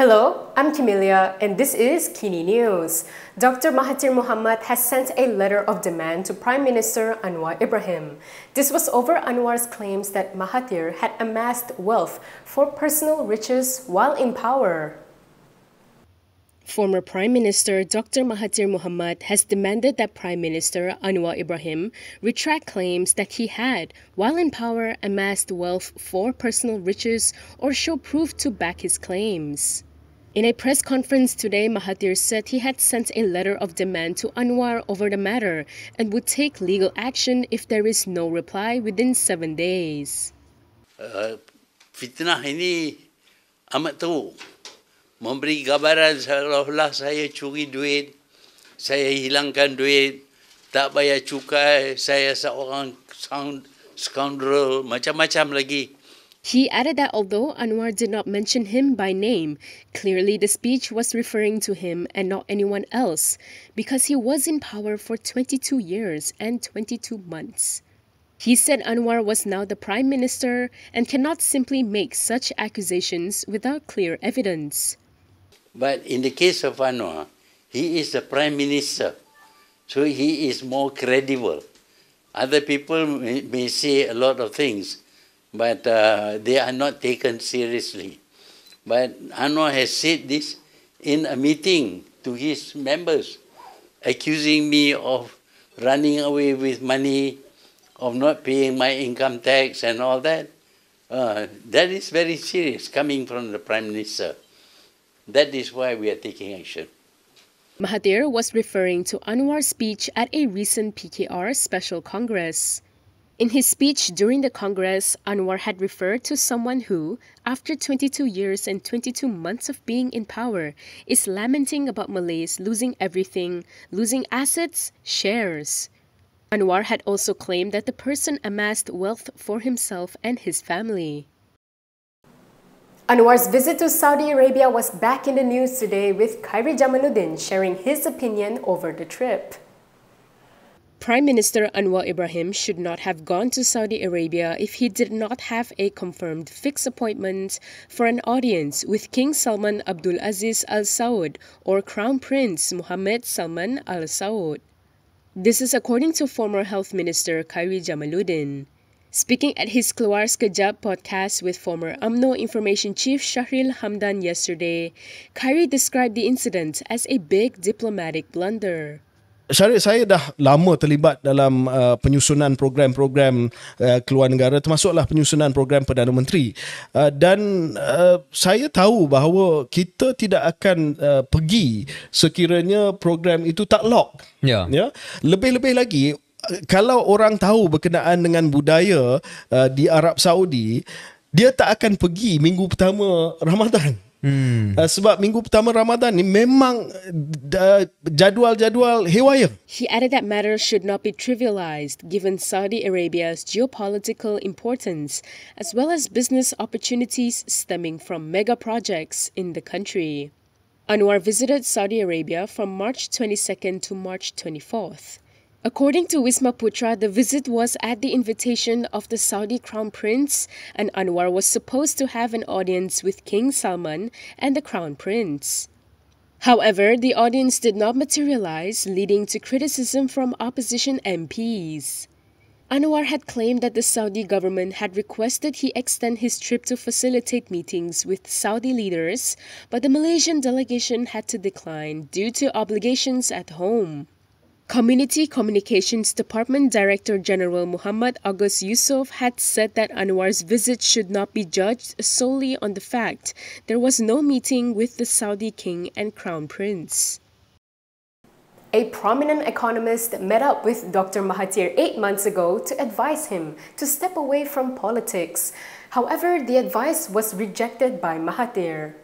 Hello, I'm Camelia and this is KiniNews. Dr Mahathir Mohamad has sent a letter of demand to Prime Minister Anwar Ibrahim. This was over Anwar's claims that Mahathir had amassed wealth for personal riches while in power. Former Prime Minister Dr Mahathir Mohamad has demanded that Prime Minister Anwar Ibrahim retract claims that he had, while in power, amassed wealth for personal riches or show proof to back his claims. In a press conference today, Mahathir said he had sent a letter of demand to Anwar over the matter and would take legal action if there is no reply within 7 days. Fitnah ini amat teruk. Memberi gambaran seolah-olah saya curi duit, saya hilangkan duit, tak bayar cukai, saya seorang scoundrel, macam-macam lagi. He added that although Anwar did not mention him by name, clearly the speech was referring to him and not anyone else, because he was in power for 22 years and 22 months. He said Anwar was now the Prime Minister and cannot simply make such accusations without clear evidence. But in the case of Anwar, he is the Prime Minister, so he is more credible. Other people may say a lot of things, but they are not taken seriously. But Anwar has said this in a meeting to his members, accusing me of running away with money, of not paying my income tax and all that. That is very serious coming from the Prime Minister. That is why we are taking action. Mahathir was referring to Anwar's speech at a recent PKR Special Congress. In his speech during the Congress, Anwar had referred to someone who, after 22 years and 22 months of being in power, is lamenting about Malays losing everything, losing assets, shares. Anwar had also claimed that the person amassed wealth for himself and his family. Anwar's visit to Saudi Arabia was back in the news today, with Khairi Jamaluddin sharing his opinion over the trip. Prime Minister Anwar Ibrahim should not have gone to Saudi Arabia if he did not have a confirmed fixed appointment for an audience with King Salman Abdul Aziz Al Saud or Crown Prince Mohammed Salman Al Saud. This is according to former Health Minister Khairi Jamaluddin. Speaking at his Keluar Sekejap podcast with former UMNO Information Chief Shahril Hamdan yesterday, Khairi described the incident as a big diplomatic blunder. Syarif, saya dah lama terlibat dalam penyusunan program-program keluar negara, termasuklah penyusunan program Perdana Menteri. Dan saya tahu bahawa kita tidak akan pergi sekiranya program itu tak lock. Ya. Lebih-lebih lagi, kalau orang tahu berkenaan dengan budaya di Arab Saudi, dia tak akan pergi minggu pertama Ramadan. Sebab minggu pertama Ramadan ni memang jadual-jadual hewaya. He added that matters should not be trivialized given Saudi Arabia's geopolitical importance as well as business opportunities stemming from mega projects in the country. Anwar visited Saudi Arabia from March 22nd to March 24th. According to Wisma Putra, the visit was at the invitation of the Saudi Crown Prince, and Anwar was supposed to have an audience with King Salman and the Crown Prince. However, the audience did not materialize, leading to criticism from opposition MPs. Anwar had claimed that the Saudi government had requested he extend his trip to facilitate meetings with Saudi leaders, but the Malaysian delegation had to decline due to obligations at home. Community Communications Department Director General Muhammad Agus Yusof had said that Anwar's visit should not be judged solely on the fact there was no meeting with the Saudi King and Crown Prince. A prominent economist met up with Dr Mahathir 8 months ago to advise him to step away from politics. However, the advice was rejected by Mahathir.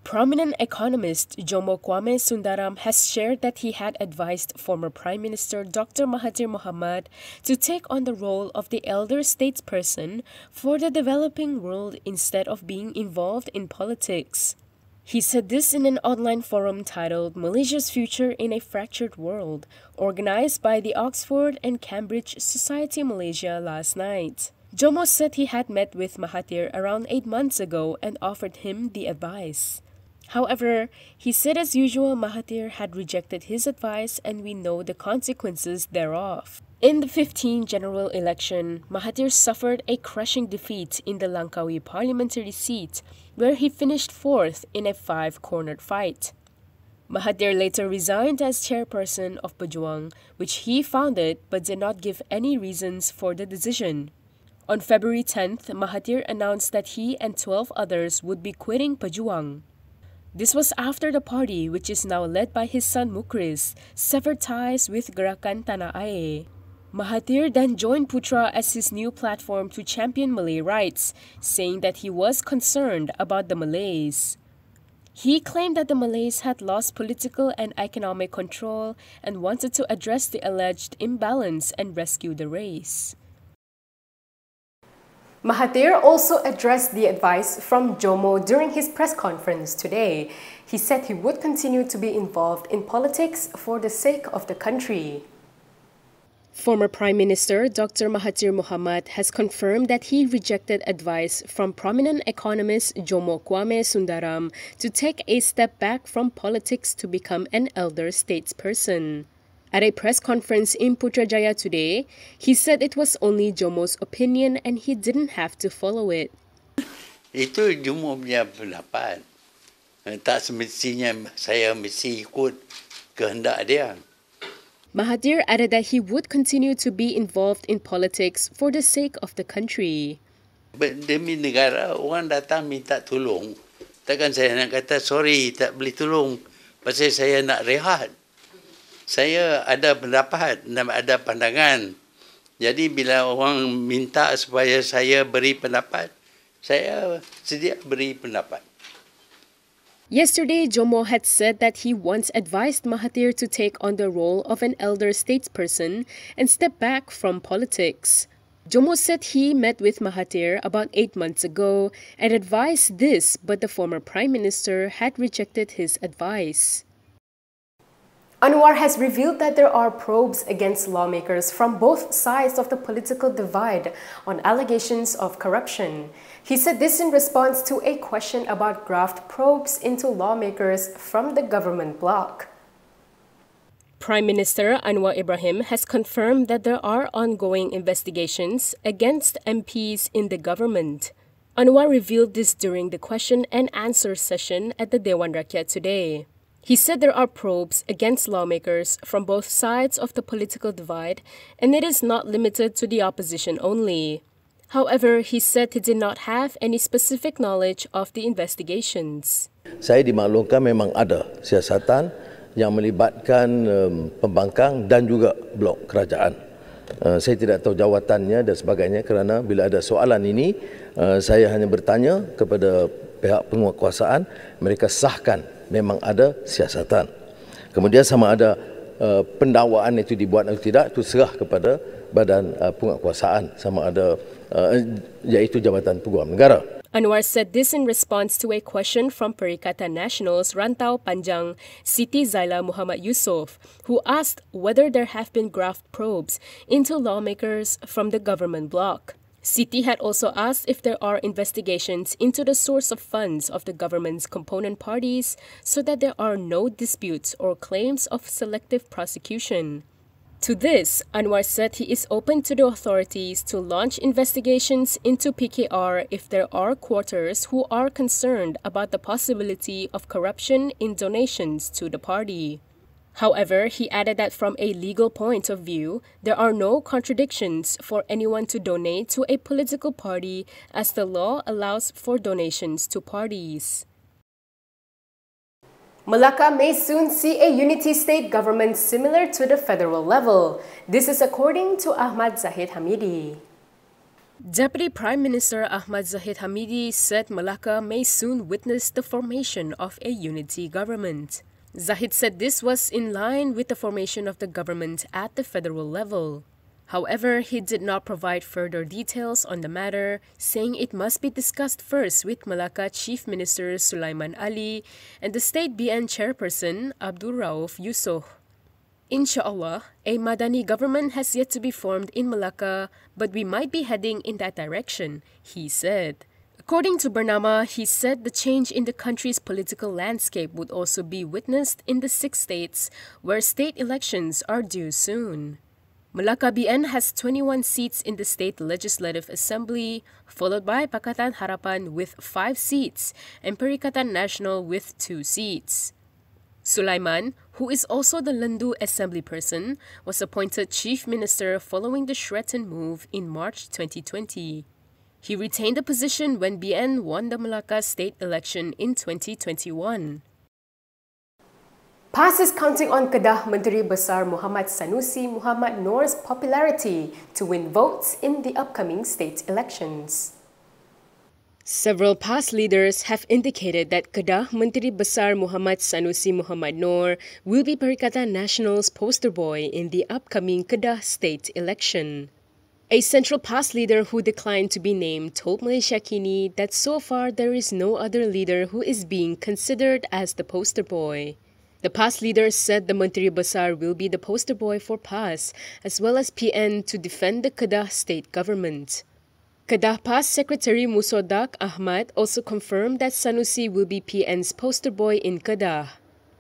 Prominent economist Jomo Kwame Sundaram has shared that he had advised former Prime Minister Dr Mahathir Mohamad to take on the role of the elder statesperson for the developing world instead of being involved in politics. He said this in an online forum titled Malaysia's Future in a Fractured World, organized by the Oxford and Cambridge Society Malaysia last night. Jomo said he had met with Mahathir around 8 months ago and offered him the advice. However, he said as usual Mahathir had rejected his advice and we know the consequences thereof. In the 15th general election, Mahathir suffered a crushing defeat in the Langkawi parliamentary seat, where he finished 4th in a 5-cornered fight. Mahathir later resigned as chairperson of Pejuang, which he founded but did not give any reasons for the decision. On February 10th, Mahathir announced that he and 12 others would be quitting Pejuang. This was after the party, which is now led by his son Mukris, severed ties with Gerakan Tanah Air. Mahathir then joined Putra as his new platform to champion Malay rights, saying that he was concerned about the Malays. He claimed that the Malays had lost political and economic control and wanted to address the alleged imbalance and rescue the race. Mahathir also addressed the advice from Jomo during his press conference today. He said he would continue to be involved in politics for the sake of the country. Former Prime Minister Dr Mahathir Mohamad has confirmed that he rejected advice from prominent economist Jomo Kwame Sundaram to take a step back from politics to become an elder statesperson. At a press conference in Putrajaya today, he said it was only Jomo's opinion and he didn't have to follow it. Itu Jomo punya pendapat. Tak semestinya saya mesti ikut kehendak dia. Mahathir added that he would continue to be involved in politics for the sake of the country. Demi negara, orang datang minta tolong. Takkan saya nak kata, sorry, tak boleh tolong. Pasal saya nak rehat. Saya ada pendapat, ada pandangan. Jadi bila orang minta supaya saya beri pendapat, saya sedia beri pendapat. Yesterday, Jomo had said that he once advised Mahathir to take on the role of an elder statesperson and step back from politics. Jomo said he met with Mahathir about 8 months ago and advised this, but the former Prime Minister had rejected his advice. Anwar has revealed that there are probes against lawmakers from both sides of the political divide on allegations of corruption. He said this in response to a question about graft probes into lawmakers from the government bloc. Prime Minister Anwar Ibrahim has confirmed that there are ongoing investigations against MPs in the government. Anwar revealed this during the question and answer session at the Dewan Rakyat today. He said there are probes against lawmakers from both sides of the political divide, and it is not limited to the opposition only. However, he said he did not have any specific knowledge of the investigations. Saya dimaklumkan memang ada siasatan yang melibatkan pembangkang dan juga blok kerajaan. Saya tidak tahu jawatannya dan sebagainya kerana bila ada soalan ini, saya hanya bertanya kepada pihak penguatkuasaan, mereka sahkan memang ada siasatan. Kemudian sama ada pendakwaan itu dibuat atau tidak, itu serah kepada badan penguatkuasaan, sama ada iaitu Jabatan Peguam Negara. Anwar said this in response to a question from Perikatan Nasional's Rantau Panjang, Siti Zaila Muhammad Yusof, who asked whether there have been graft probes into lawmakers from the government bloc. Siti had also asked if there are investigations into the source of funds of the government's component parties so that there are no disputes or claims of selective prosecution. To this, Anwar said he is open to the authorities to launch investigations into PKR if there are quarters who are concerned about the possibility of corruption in donations to the party. However, he added that from a legal point of view, there are no contradictions for anyone to donate to a political party as the law allows for donations to parties. Melaka may soon see a unity state government similar to the federal level. This is according to Ahmad Zahid Hamidi. Deputy Prime Minister Ahmad Zahid Hamidi said Melaka may soon witness the formation of a unity government. Zahid said this was in line with the formation of the government at the federal level. However, he did not provide further details on the matter, saying it must be discussed first with Melaka Chief Minister Sulaiman Ali and the State BN Chairperson Abdul Rauf Yusof. Inshallah, a Madani government has yet to be formed in Melaka, but we might be heading in that direction, he said. According to Bernama, he said the change in the country's political landscape would also be witnessed in the 6 states where state elections are due soon. Melaka BN has 21 seats in the State Legislative Assembly, followed by Pakatan Harapan with 5 seats and Perikatan Nasional with 2 seats. Sulaiman, who is also the Lendu Assembly person, was appointed Chief Minister following the Sheraton move in March 2020. He retained the position when BN won the Melaka state election in 2021. PAS is counting on Kedah Menteri Besar Muhammad Sanusi Muhammad Noor's popularity to win votes in the upcoming state elections. Several PAS leaders have indicated that Kedah Menteri Besar Muhammad Sanusi Muhammad Noor will be Perikatan Nasional's poster boy in the upcoming Kedah state election. A central PAS leader who declined to be named told Malaysia Kini that so far there is no other leader who is being considered as the poster boy. The PAS leader said the Menteri Besar will be the poster boy for PAS as well as PN to defend the Kedah state government. Kedah PAS Secretary Musodak Ahmad also confirmed that Sanusi will be PN's poster boy in Kedah.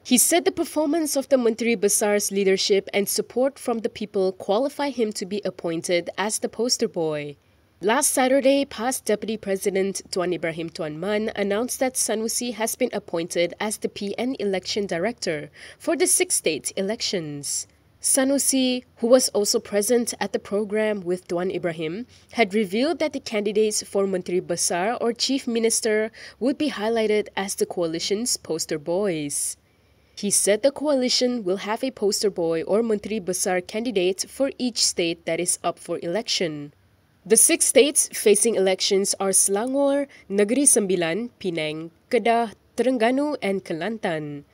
He said the performance of the Menteri Besar's leadership and support from the people qualify him to be appointed as the poster boy. Last Saturday, PAS Deputy President Tuan Ibrahim Tuan Man announced that Sanusi has been appointed as the PN Election Director for the 6 state elections. Sanusi, who was also present at the program with Tuan Ibrahim, had revealed that the candidates for Menteri Besar or Chief Minister would be highlighted as the coalition's poster boys. He said the coalition will have a poster boy or Menteri Besar candidate for each state that is up for election. The 6 states facing elections are Selangor, Negeri Sembilan, Penang, Kedah, Terengganu and Kelantan.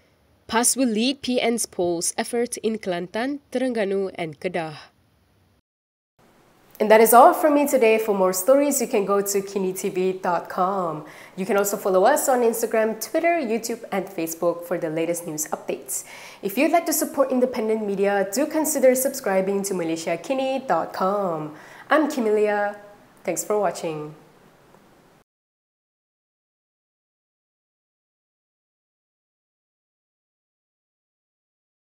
PAS will lead PN's polls effort in Kelantan, Terengganu and Kedah. And that is all from me today. For more stories, you can go to KiniTV.com. You can also follow us on Instagram, Twitter, YouTube, and Facebook for the latest news updates. If you'd like to support independent media, do consider subscribing to MalaysiaKini.com. I'm Kimilia. Thanks for watching.